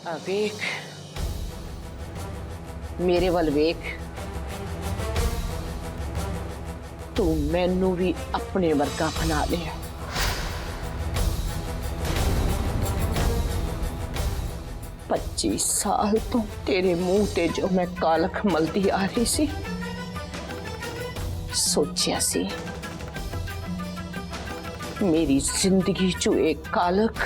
वेख मेरे वल वेख, तू मैनू भी अपने वर्गा बना लिया। पच्चीस साल तो तेरे मुंह ते जो मैं कालख मलती आ रही सी, सोचिया सी मेरी जिंदगी चो एक कालख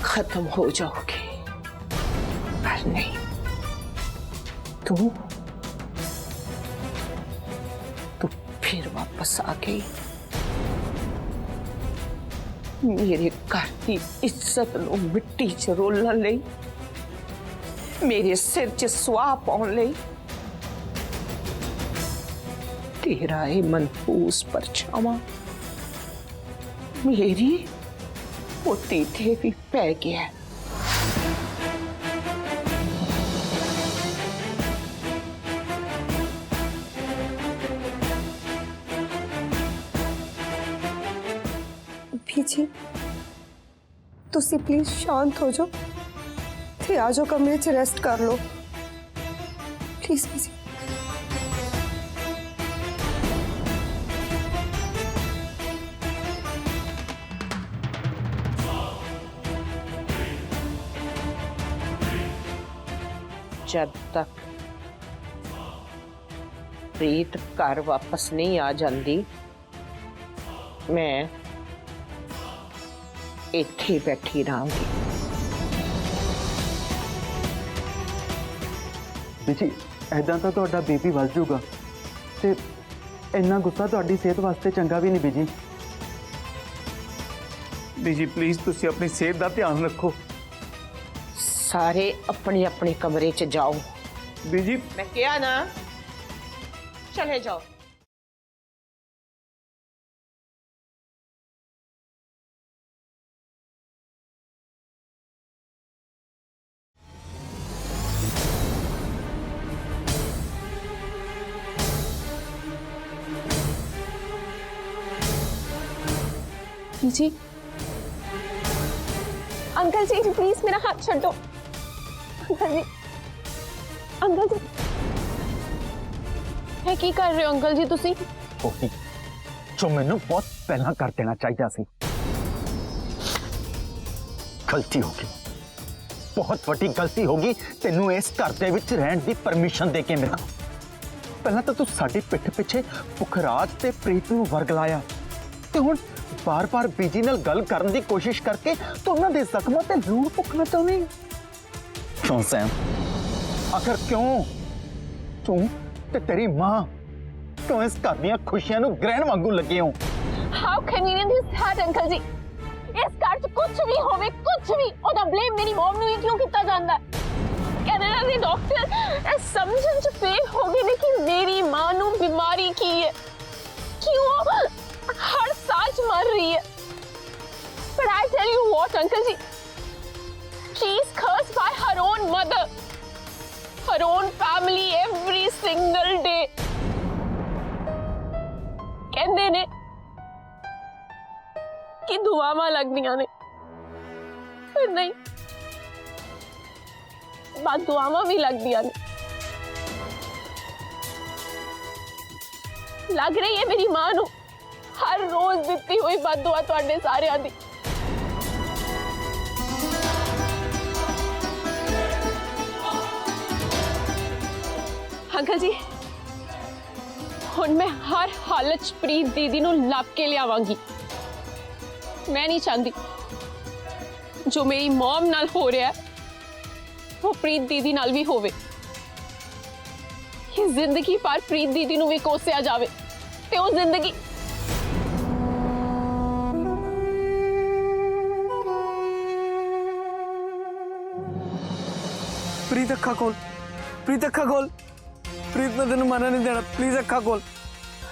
खत्म हो जाओगे, पर नहीं, तू फिर वापस आ गई। मेरे घर की इज्जत नूं मिट्टी च रोलण लई, मेरे सिर च सुआह पाउण लई तेरा ये मनहूस परछावां मेरी पोती ते भी पै गया। जी तुसी प्लीज शांत हो जाओ ते आ जाओ, कमरे च रेस्ट कर लो प्लीज। जी जब तक प्रीत घर वापस नहीं आ जाती, मैं इत्थे बैठी रहूंगी। जी ऐदा तो तुहाडा बीपी वध जाऊगा ते इन्ना गुस्सा तुहाडी सेहत वास्ते चंगा भी नहीं बीजी। बीजी प्लीज तुसी अपनी सेहत का ध्यान रखो। सारे अपने अपने कमरे च जाओ। बीजी मैं क्या ना, चले जाओ। जी अंकल जी प्लीज मेरा हाथ छोड़ो। अंकल जी, अंकल जी है की कर रहे हो अंकल जी तुसी? ओही जो मैनू बहुत पहला कर देना चाहिए सी। गलती होगी, बहुत बड़ी गलती होगी तेनू इस घर दे विच रहन दी परमिशन दे के। मेरा पहला तो तू साडी पिठ पिछे पुखराज ते प्रीत नू वर्गलाया ते हुण बार बार बीजी नाल गल करन दी कोशिश करके तू उन्हां दे जख्मां ते लूण पुखना चाहुंदी। क्यों सैम, आखिर क्यों? तू ते तेरी मां क्यों इस घर दीयां खुशियां नू ग्रहण वांगू लगे हो? How convenient is that uncle ji? इस घर च कुछ भी होवे, कुछ भी ओदा ब्लेम मेरी मॉम नू ही क्यों किया जांदा है? कनाडा दे डॉक्टर समझण च फेल हो गए ने कि मेरी मां नू बीमारी की है, क्यों हर साल मर रही है। But I tell you what, Uncle ji, she is cursed by her own mother, her own family every single day. कहते ने कि दुआवां लगदियां ने, पर नहीं, बात दुआवां भी लगदियां ने। लग रही है मेरी मां नू हर रोज दिती हुई बददुआ तुहाडे सारियां दी। अंकल जी हुण मैं हर हालत च प्रीत दीदी नू लभ के लियावांगी। मैं नहीं चाहती जो मेरी मॉम नाल हो रहा है वो प्रीत दीदी नाल भी होवे। ये जिंदगी पर प्रीत दीदी नू भी कोसिया जावे ते वो जिंदगी प्रीत अखा खोल, प्रीत अखा खोल। प्रीत मैं तेन मना नहीं देना, प्लीज अखा खोल।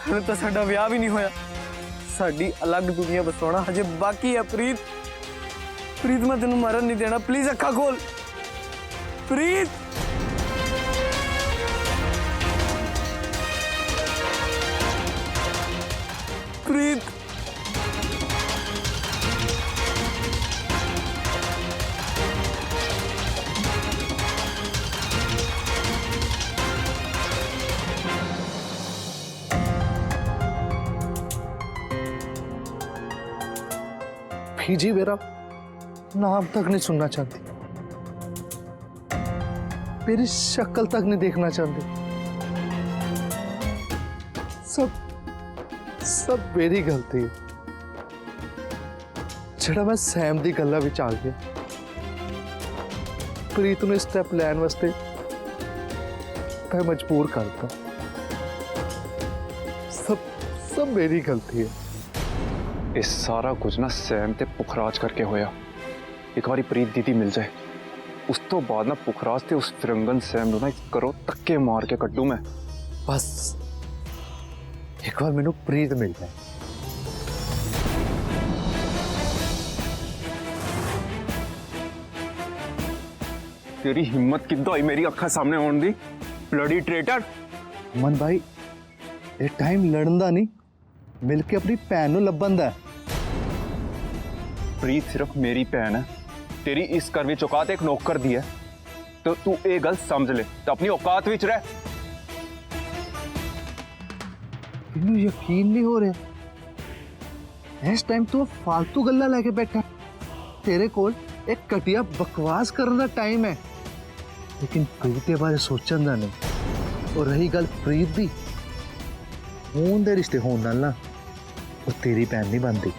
हमें तो साडा विआह भी नहीं होया, साडी अलग दुनिया बसाना हजे बाकी है। प्रीत प्रीत मैं तेन मरन नहीं देना, प्लीज अखा खोल। प्रीत प्रीत सखी जी मेरा नाम तक नहीं सुनना चाहती, मेरी शक्ल तक नहीं देखना चाहती। सब मेरी गलती है। ਜਿਹੜਾ मैं सैम दी गल्लां विच आ गया, प्रीत ਨੂੰ स्टेप लैन वास्ते मैं मजबूर करता। सब मेरी गलती है। ਇਹ ਸਾਰਾ ਕੁਝ ਨਾ ਸੈਮ ਤੇ ਪੁਖਰਾਜ ਕਰਕੇ ਹੋਇਆ। ਇੱਕ ਵਾਰੀ ਪ੍ਰੀਤ ਦੀਦੀ ਮਿਲ ਜਾਏ, ਉਸ ਤੋਂ ਬਾਅਦ ਨਾ ਪੁਖਰਾਜ ਤੇ ਉਸ ਫਿਰੰਗਨ ਸੈਮ ਨੂੰ ਨਾ ਕਰੋ ਧੱਕੇ ਮਾਰ ਕੇ ਕੱਢੂ ਮੈਂ। बस एक बार मैनू प्रीत मिल जाए। तेरी हिम्मत किद्दां होई मेरी अक्खां सामने आउण दी, ब्लडी ट्रेटर। मन भाई ये टाइम लड़न दा नहीं, मिलके अपनी भैन नू लब्भन दा है। प्रीत सिर्फ मेरी भैन है, तेरी इस घर विच औकात एक नौकर दी है, तो तू ये गल समझ ले तो अपनी औकात विच रह। मैनू यकीन नहीं हो रहा इस टाइम तो फालतू गल्लां लेके बैठा। तेरे कोल एक घटिया बकवास करने दा टाइम है, लेकिन प्रीत के बारे सोचन दा नहीं। और रही गल प्रीत दी, खून दे रिश्ते होने नाल ना वो तेरी भैन नहीं बनती।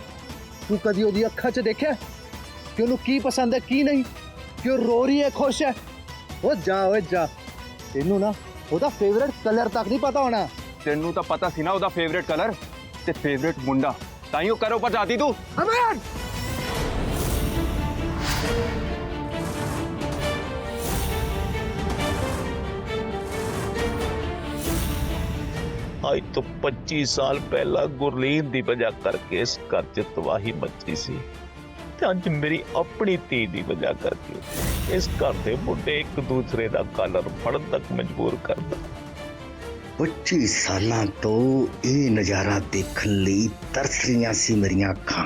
तू कदी ओदी अखां च देखिया कि ओनू की पसंद है की नहीं, कि रो रही है खुश है? ओ जा तेनू ना ओदा फेवरेट कलर तक नहीं पता होना। तेनू तो पता सी ना ओदा फेवरेट कलर ते फेवरेट मुंडा, ताइयों करो पर जाती तू। अमन ਅੱਜ ਤੋਂ 25 ਸਾਲ ਪਹਿਲਾਂ ਗੁਰਲੀਨ ਦੀ ਵਜ੍ਹਾ ਕਰਕੇ ਇਸ ਘਰ 'ਚ ਤਬਾਹੀ ਮੱਚੀ ਸੀ ਤੇ ਅੱਜ ਮੇਰੀ ਆਪਣੀ ਧੀ ਦੀ ਵਜ੍ਹਾ ਕਰਕੇ ਇਸ ਘਰ ਦੇ ਮੁੰਡੇ ਇੱਕ ਦੂਸਰੇ ਦਾ ਕਾਲਰ ਫੜਨ ਤੱਕ ਮਜਬੂਰ ਕਰਦਾ। 25 ਸਾਲਾਂ ਤੋਂ ਇਹ ਨਜ਼ਾਰਾ ਦੇਖਣ ਲਈ ਤਰਸ ਰਹੀਆਂ ਸੀ ਮੇਰੀਆਂ ਅੱਖਾਂ।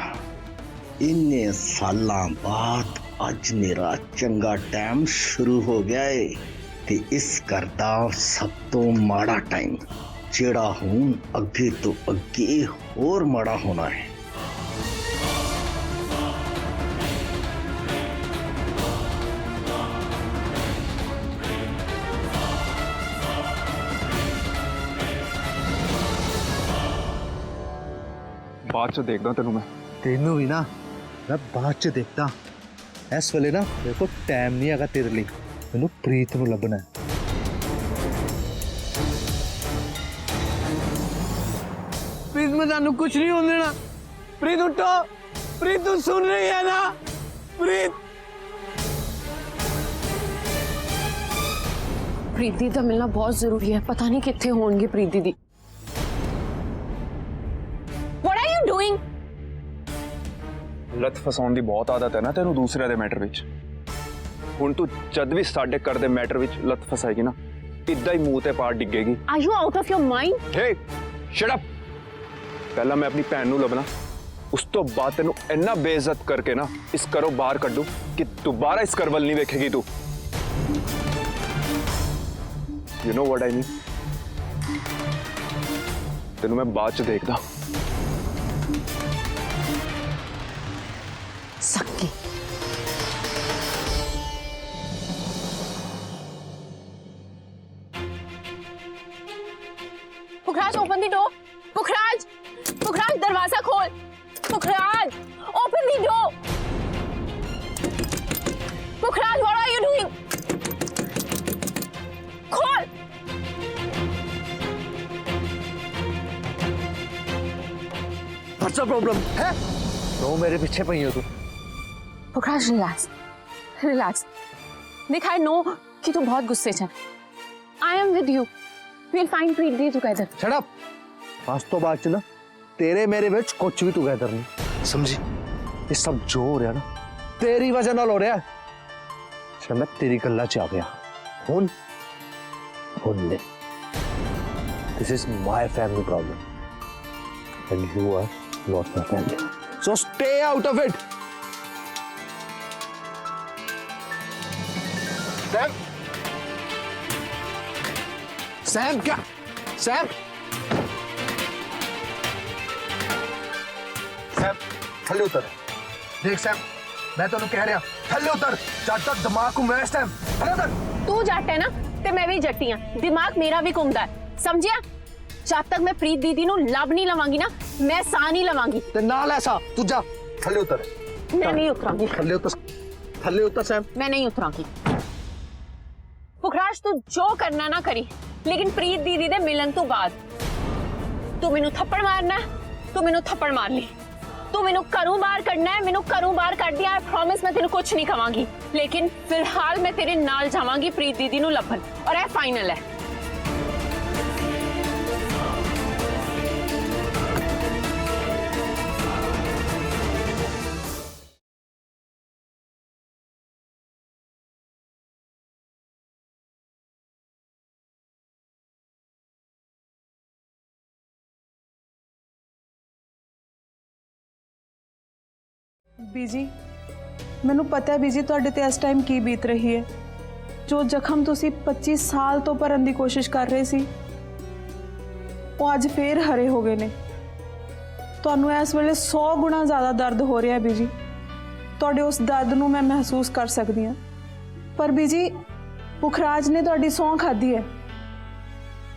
ਇੰਨੇ ਸਾਲਾਂ ਬਾਅਦ ਅੱਜ ਮੇਰਾ ਚੰਗਾ ਟਾਈਮ ਸ਼ੁਰੂ ਹੋ ਗਿਆ ਏ ਤੇ ਇਸ ਘਰ ਦਾ ਸਭ ਤੋਂ ਮਾੜਾ ਟਾਈਮ ਜਿਹੜਾ ਹੁਣ ਅੱਗੇ ਤੋਂ ਅੱਗੇ ਹੋਰ ਮਾੜਾ ਹੋਣਾ ਹੈ। बाद च देखदा तेनू मैं। तेनू भी ना मैं बाद च देखता। इस वेले ना मेरे को टाइम नहीं हैगा तेरे लिए, मैनू प्रीत नू लभना है। प्रीत मैं तेन कुछ नहीं होने देना। प्रीत उठो, प्रीत तू सुन रही है ना? प्रीत प्रीत दीदी तो मिलना बहुत जरूरी है, पता नहीं कितने होंगे प्रीत दीदी। What are you doing? लत फसाउण दी बहुत आदत है ना तेनू दूसरे दे मैटर विच। हुण तू जद भी साडे घर दे मैटर विच लत फसाएगी ना, इदां ही मुंह ते पार डिगेगी। Are you out of your mind? Hey shut up. पहला मैं अपनी भैन नू लभना, उस तो बाद तेनू इन्ना बेइज्जत करके ना इस घरों बाहर कड्डू कि दोबारा इस घर वल नहीं वेखेगी तू। You know what I mean. तेनू मैं बाद च देखदा। सक्की Pukhraj open the door. Pukhraj, Pukhraj दरवाजा खोल। Pukhraj open the door. Pukhraj what are you doing? खोल। व्हाट्स द प्रॉब्लम है? तो मेरे पीछे पई हो तू। Pukhraj relax, relax. देख आई नो कि तू बहुत गुस्से च है। I am with you, we'll find Preet Di together. Shut up. आज तो बाद च ना तेरे मेरे विच कुछ भी टुगेदर नहीं, समझी? ये सब जो हो रहा ना तेरी वजह नाल हो रहा है। चल मैं तेरी गल्ला च आ गया। हुन ले, this is my family problem and you are not my family, so stay out of it. Sam, Sam क्या? सैम, सैम थल्ले उतर। देख सैम, मैं तेन कह रहा थल्ले उतर, जब तक दिमाग घूमे इस टाइम थल्ले उतर। तू जट है ना ते मैं भी जट्टी हाँ, दिमाग मेरा भी घूमदा है, समझिया? जब तक मैं प्रीत दीदी नू लब नहीं लवांगी ना, मैं सा नहीं लवांगी। ते नाल ऐसा तू जा थल्ले उतर। मैं नहीं उतरांगी। थल्ले उतर सैम। मैं नहीं उतरांगी। पुखराज तू जो करना ना करी, लेकिन प्रीत दीदी दे मिलन तो बाद तू मैनू थप्पड़ मारना है, तू मैनू थप्पड़ मार ली। तू मैनू घरों बाहर करना है, मैनू घरों बाहर कर दिया। आई प्रॉमिस मैं तेनू कुछ नहीं कवांगी, लेकिन फिलहाल मैं तेरे नाल जावांगी प्रीत दीदी नू लभन, और ये फाइनल है। ਬੀਜੀ ਮੈਨੂੰ ਪਤਾ ਹੈ ਬੀਜੀ ਤੁਹਾਡੇ ਤੇ ਇਸ ਟਾਈਮ ਕੀ ਬੀਤ ਰਹੀ ਹੈ। ਜੋ ਜ਼ਖਮ ਤੁਸੀਂ 25 ਸਾਲ ਤੋਂ ਭਰਨ ਦੀ ਕੋਸ਼ਿਸ਼ ਕਰ ਰਹੇ ਸੀ, ਉਹ ਅੱਜ ਫੇਰ ਹਰੇ ਹੋ ਗਏ ਨੇ। ਤੁਹਾਨੂੰ ਇਸ ਵੇਲੇ 100 ਗੁਣਾ ਜ਼ਿਆਦਾ ਦਰਦ ਹੋ ਰਿਹਾ ਹੈ ਬੀਜੀ। ਤੁਹਾਡੇ ਉਸ ਦਰਦ ਨੂੰ ਮੈਂ ਮਹਿਸੂਸ ਕਰ ਸਕਦੀ ਹਾਂ। ਪਰ ਬੀਜੀ ਪੁਖਰਾਜ ਨੇ ਤੁਹਾਡੀ ਸਹੁੰ ਖਾਧੀ ਹੈ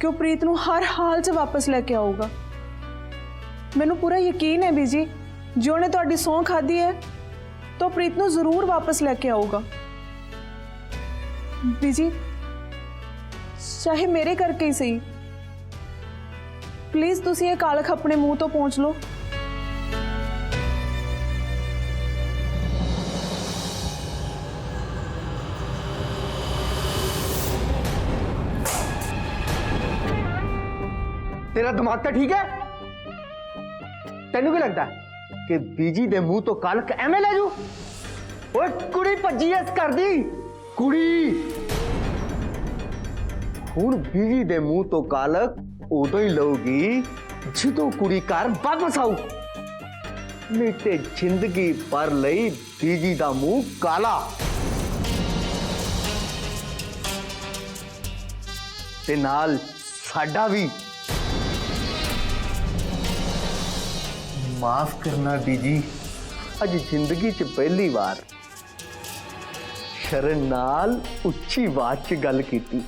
ਕਿ ਉਹ ਪ੍ਰੀਤ ਨੂੰ ਹਰ ਹਾਲ 'ਚ ਵਾਪਸ ਲੈ ਕੇ ਆਊਗਾ। ਮੈਨੂੰ ਪੂਰਾ ਯਕੀਨ ਹੈ ਬੀਜੀ, जो ने तुहाडी सौं खाधी है तो प्रीत नूं जरूर वापस लेके आऊगा। बीजी चाहे मेरे करके ही सही, प्लीज तुसी ये कालख अपने मुंह तो पहुंच लो। तेरा दिमाग तो ठीक है? तेनू की लगता है कि बीजी दे मुंह तो कालक एवें ले जू? ओए कुड़ी भज्जी इस घर दी कुड़ी। हुण बीजी दे मुंह तो कालक उदों ही लऊगी जदों कुड़ी घर वापस आऊ, नहीं ते जिंदगी भर लई बीजी दा मुंह काला। ते नाल साडा भी। माफ करना बीजी, अज जिंदगी च पहली बार शरण नाल उच्ची आवाज च गल कीती,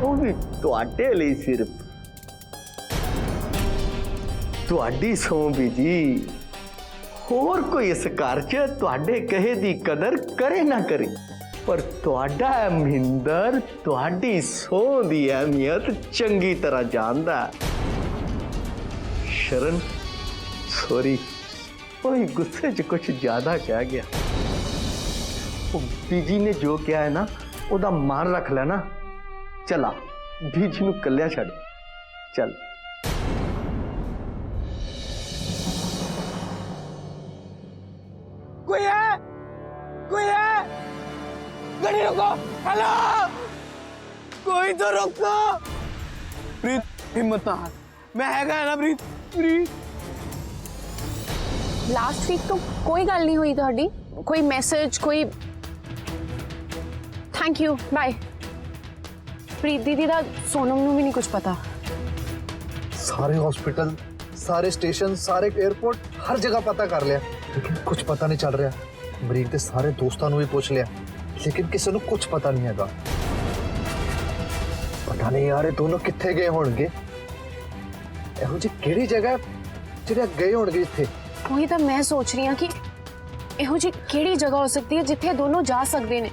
वो भी तुहाडे लई सिर्फ। तुहाडी सौं बीजी, होर कोई इस घर च तुहाडे कहे दी कदर करे ना करे, पर तुहाडा महिंदर तुहाडी सौं दी अहमियत चंगी तरह जानदा है। शरण सॉरी, वही गुस्से च कुछ ज्यादा कह गया। वो बीजी ने जो किया है ना, ओदा मान रख लेना। चला बीजी नू कल्लिया छड़, चल। कोई है? कोई है? गाड़ी रोको। हेलो, कोई तो रोको। प्रीत हिम्मत ना हार, मैं हैगा है ना प्रीत। प्रीत लास्ट वीक तो कोई गल नहीं हुई तुहाडी, कोई मैसेज, कोई थैंक यू बाय। प्रीत दीदी दा सोनम नू भी नहीं कुछ पता। सारे हॉस्पिटल, सारे स्टेशन, सारे एयरपोर्ट, हर जगह पता कर लिया, लेकिन कुछ पता नहीं चल रहा। मरीज के सारे दोस्तों भी पूछ लिया, लेकिन किसी को कुछ पता नहीं है। पता नहीं यार, ये दोनों कित्थे गए होंगे। ਇਹੋ ਜਿਹੀ ਕਿਹੜੀ ਜਗ੍ਹਾ ਜਿਹੜੇ ਗਏ ਹੋਣਗੇ ਇੱਥੇ? वही तो मैं सोच रही हूँ कि ਇਹੋ ਜਿਹੀ ਕਿਹੜੀ जगह हो सकती है जिथे दोनों जा सकते ने।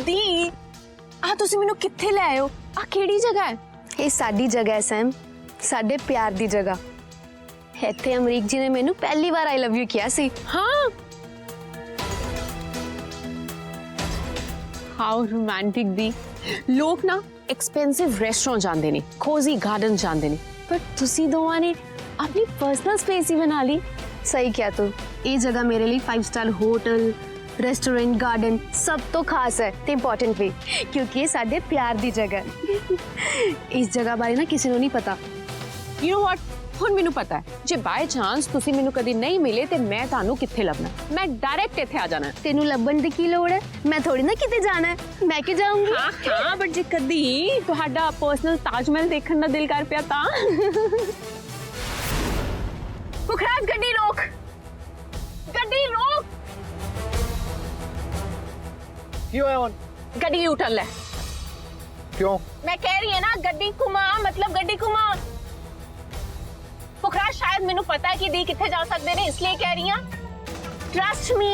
दी आ तुसी मैनू कित्थे ले आए हो? आ किहड़ी जगह है? ये साडी जगह है सैम, साडे प्यार दी जगह। इत्थे अमरीक जी ने मैनू पहली बार आई लव यू किया सी। हाँ, हाउ रोमांटिक दी। लोग ना एक्सपेंसिव रेस्टोरेंट जाते ने, कोजी गार्डन जाते ने, पर तुसी दोवां ने अपनी पर्सनल स्पेस ही बना ली। सही क्या तू, ये जगह मेरे लिए 5 स्टार होटल, रेस्टोरेंट, गार्डन सब तो खास है ते इंपॉर्टेंट भी, क्योंकि ये साडे प्यार दी जगह है। इस जगह बारे ना किसी को नहीं पता। You know what? ਹੁਣ ਮੈਨੂੰ ਪਤਾ ਹੈ ਜੇ ਬਾਈ ਚਾਂਸ ਤੁਸੀਂ ਮੈਨੂੰ ਕਦੀ ਨਹੀਂ ਮਿਲੇ ਤੇ ਮੈਂ ਤੁਹਾਨੂੰ ਕਿੱਥੇ ਲੱਭਣਾ, ਮੈਂ ਡਾਇਰੈਕਟ ਇੱਥੇ ਆ ਜਾਣਾ। तेनू लब्बन दी की लोड़ है? मैं थोड़ी ना किते जाना है, मैं के जाऊंगी। ਹਾਂ ਬਟ ਜੇ ਕਦੀ ਤੁਹਾਡਾ ਪਰਸਨਲ ਤਾਜ ਮਹਿਲ ਦੇਖਣ ਦਾ ਦਿਲ ਕਰ ਪਿਆ ਤਾਂ ਪੁਖਰਾਜ ਗੱਡੀ ਰੋਕ, ਗੱਡੀ ਰੋਕ। क्यों है वन? ਗੱਡੀ ਯੂਟਰਨ ਲੈ। क्यों? मैं कह रही है ना गड्डी घुमा, मतलब गड्डी घुमा। पुखराज शायद मैनू पता है कि दी किथे जा सकते ने, इसलिए कह रही हां। ट्रस्ट मी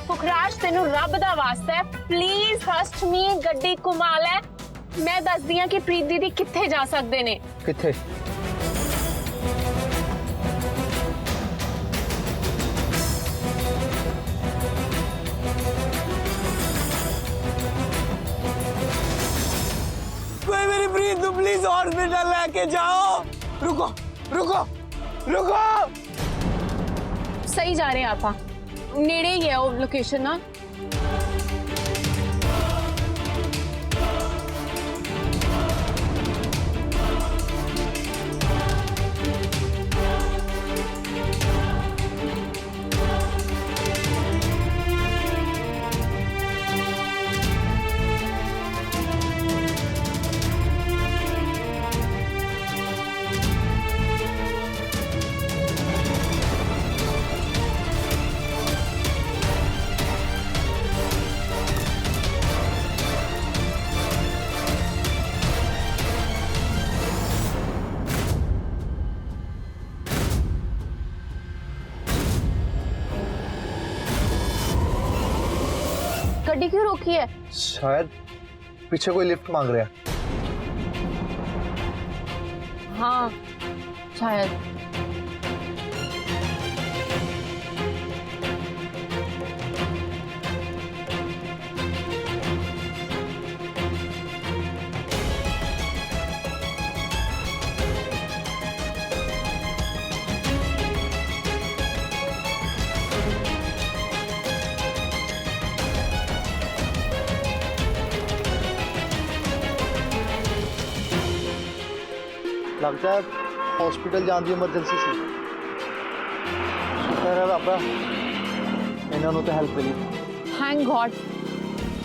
पुखराज, तेनू रब दा वास्ता है, प्लीज ट्रस्ट मी, गड्डी घुमा ले। मैं दस दियां कि प्रीत दीदी किथे जा सकते ने। किथे? कोई मेरी प्रीत को प्लीज हॉस्पिटल लेके जाओ। रुको रुको रुको। सही जा रहे हैं आपा, नेड़े ही है वो लोकेशन ना। गड्डी क्यों रोकी है? शायद पीछे कोई लिफ्ट मांग रहा है। हाँ शायद। लगता है हॉस्पिटल जाने की इमरजेंसी सी। शुक्र है बाबा, इन्होंने तो हेल्प मिली। Thank God.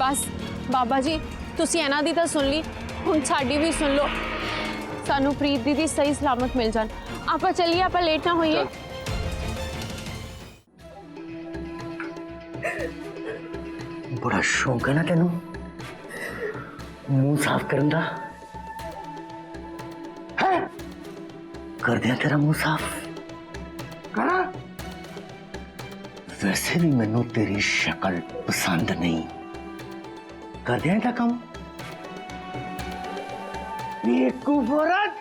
बस बाबा जी तुसी इन्हां दी तां सुन ली, हुण साडी भी सुन लो। सानू प्रीत दीदी सही सलामत मिल जान। आपां चलिए, आपां लेट ना होइए। बड़ा शौक है ना तेनू मुंह साफ करन दा? कर दिया तेरा मुंह साफ? करा? वैसे भी मैनू तेरी शक्ल पसंद नहीं। कर दिया इनका काम? बेवकूफ औरत,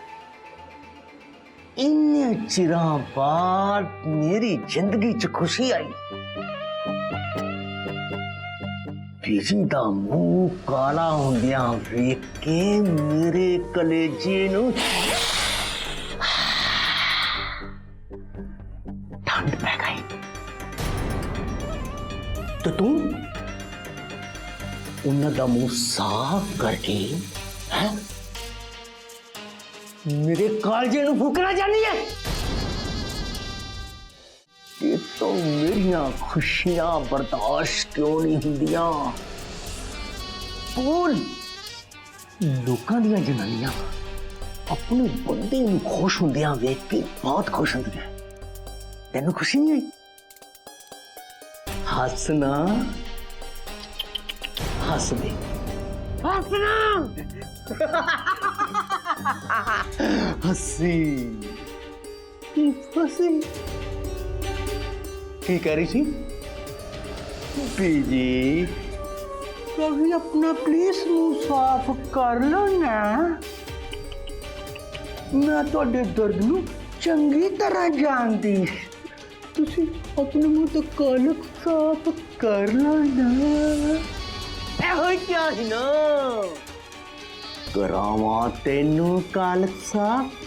इन्ने चिरां बाद मेरी जिंदगी च खुशी आई। बीजी दा मुंह काला होंदियां वेख के मेरे कलेजे नू ठंड पै गई। तो तू उन्हां दा मुंह साफ करके हैं मेरे कालजे नू फूकना चाहनी है? ये तो मेरियां खुशियां बर्दाश्त क्यों नहीं हुंदियां? बोल। लोकां दियां जनानियां अपने बंदे नू खुश हुंदियां वेख के बहुत खुश हुंदियां। तेनू खुशी नहीं आई? हसना, हस दे, हसना। हसी हसी की कह रही थी? बीजी कभी अपना प्लीज मुंह साफ कर लो ना, मैं तुहाडे दर्द नू चंगी तरह जानदी। तुसी अपने मुंह तो कालक साफ कर लो ना। एहो क्या ही ना करावा तेनू कालक साफ।